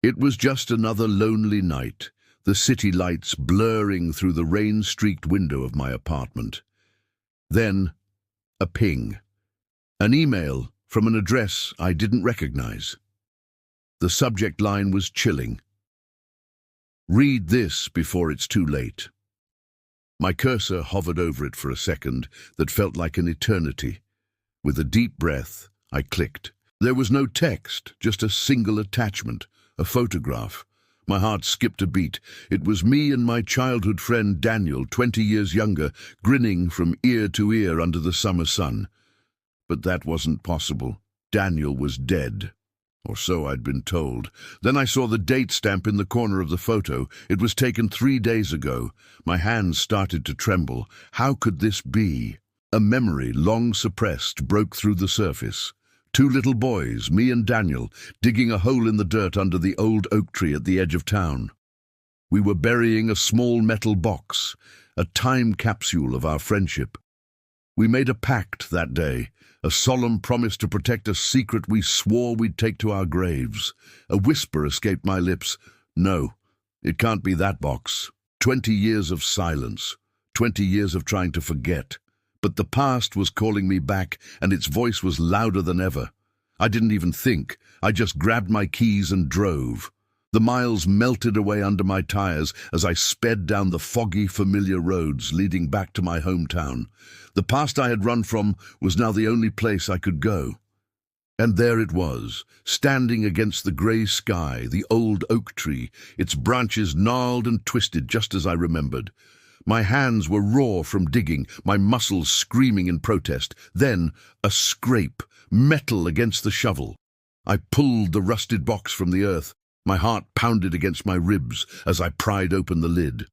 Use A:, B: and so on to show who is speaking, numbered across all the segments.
A: It was just another lonely night, the city lights blurring through the rain-streaked window of my apartment. Then, a ping. An email from an address I didn't recognize. The subject line was chilling. "Read this before it's too late." My cursor hovered over it for a second that felt like an eternity. With a deep breath, I clicked. There was no text, just a single attachment, a photograph. My heart skipped a beat. It was me and my childhood friend Daniel, 20 years younger, grinning from ear to ear under the summer sun. But that wasn't possible. Daniel was dead. Or so I'd been told. Then I saw the date stamp in the corner of the photo. It was taken 3 days ago. My hands started to tremble. How could this be? A memory, long suppressed, broke through the surface. 2 little boys, me and Daniel, digging a hole in the dirt under the old oak tree at the edge of town. We were burying a small metal box, a time capsule of our friendship. We made a pact that day, a solemn promise to protect a secret we swore we'd take to our graves. A whisper escaped my lips. No, it can't be that box. 20 years of silence, 20 years of trying to forget. But the past was calling me back, and its voice was louder than ever. I didn't even think. I just grabbed my keys and drove. The miles melted away under my tires as I sped down the foggy, familiar roads leading back to my hometown. The past I had run from was now the only place I could go. And there it was, standing against the grey sky, the old oak tree, its branches gnarled and twisted just as I remembered. My hands were raw from digging, my muscles screaming in protest. Then, a scrape, metal against the shovel. I pulled the rusted box from the earth. My heart pounded against my ribs as I pried open the lid.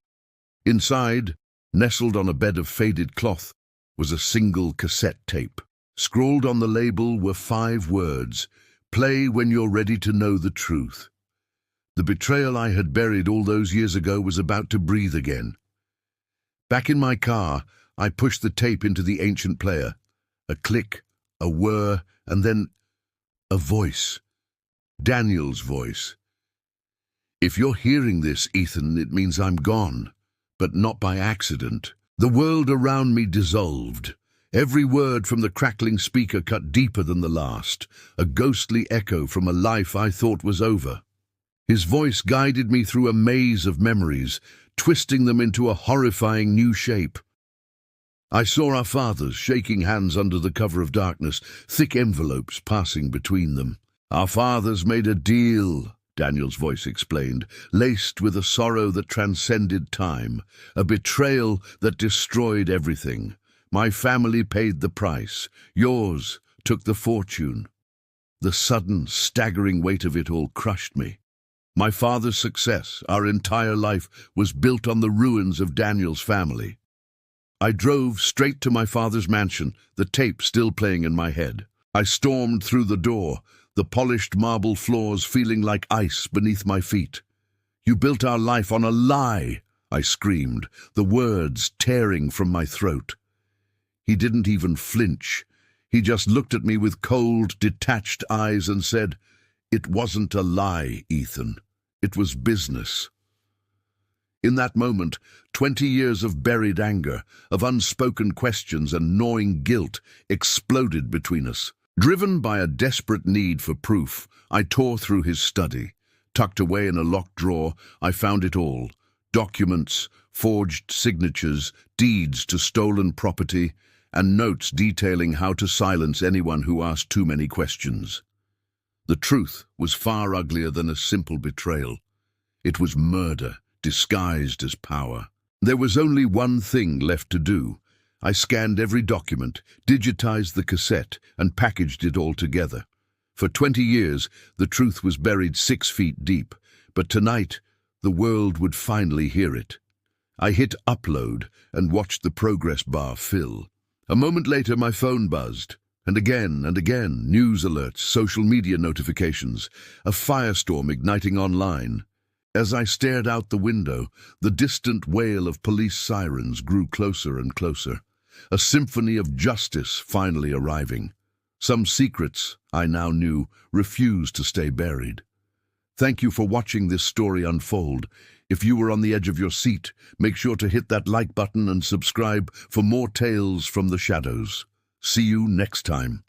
A: Inside, nestled on a bed of faded cloth, was a single cassette tape. Scrawled on the label were 5 words: "Play when you're ready to know the truth." The betrayal I had buried all those years ago was about to breathe again. Back in my car, I pushed the tape into the ancient player. A click, a whir, and then a voice. Daniel's voice. "If you're hearing this, Ethan, it means I'm gone, but not by accident." The world around me dissolved. Every word from the crackling speaker cut deeper than the last, a ghostly echo from a life I thought was over. His voice guided me through a maze of memories, twisting them into a horrifying new shape. I saw our fathers shaking hands under the cover of darkness, thick envelopes passing between them. "Our fathers made a deal," Daniel's voice explained, "laced with a sorrow that transcended time, a betrayal that destroyed everything. My family paid the price. Yours took the fortune." The sudden, staggering weight of it all crushed me. My father's success, our entire life, was built on the ruins of Daniel's family. I drove straight to my father's mansion, the tape still playing in my head. I stormed through the door, the polished marble floors feeling like ice beneath my feet. "You built our life on a lie," I screamed, the words tearing from my throat. He didn't even flinch. He just looked at me with cold, detached eyes and said, "It wasn't a lie, Ethan. It was business." In that moment, 20 years of buried anger, of unspoken questions and gnawing guilt exploded between us. Driven by a desperate need for proof, I tore through his study. Tucked away in a locked drawer, I found it all. Documents, forged signatures, deeds to stolen property, and notes detailing how to silence anyone who asked too many questions. The truth was far uglier than a simple betrayal. It was murder, disguised as power. There was only one thing left to do. I scanned every document, digitized the cassette, and packaged it all together. For 20 years, the truth was buried 6 feet deep, but tonight, the world would finally hear it. I hit upload and watched the progress bar fill. A moment later, my phone buzzed. And again, news alerts, social media notifications, a firestorm igniting online. As I stared out the window, the distant wail of police sirens grew closer and closer. A symphony of justice finally arriving. Some secrets, I now knew, refused to stay buried. Thank you for watching this story unfold. If you were on the edge of your seat, make sure to hit that like button and subscribe for more tales from the shadows. See you next time.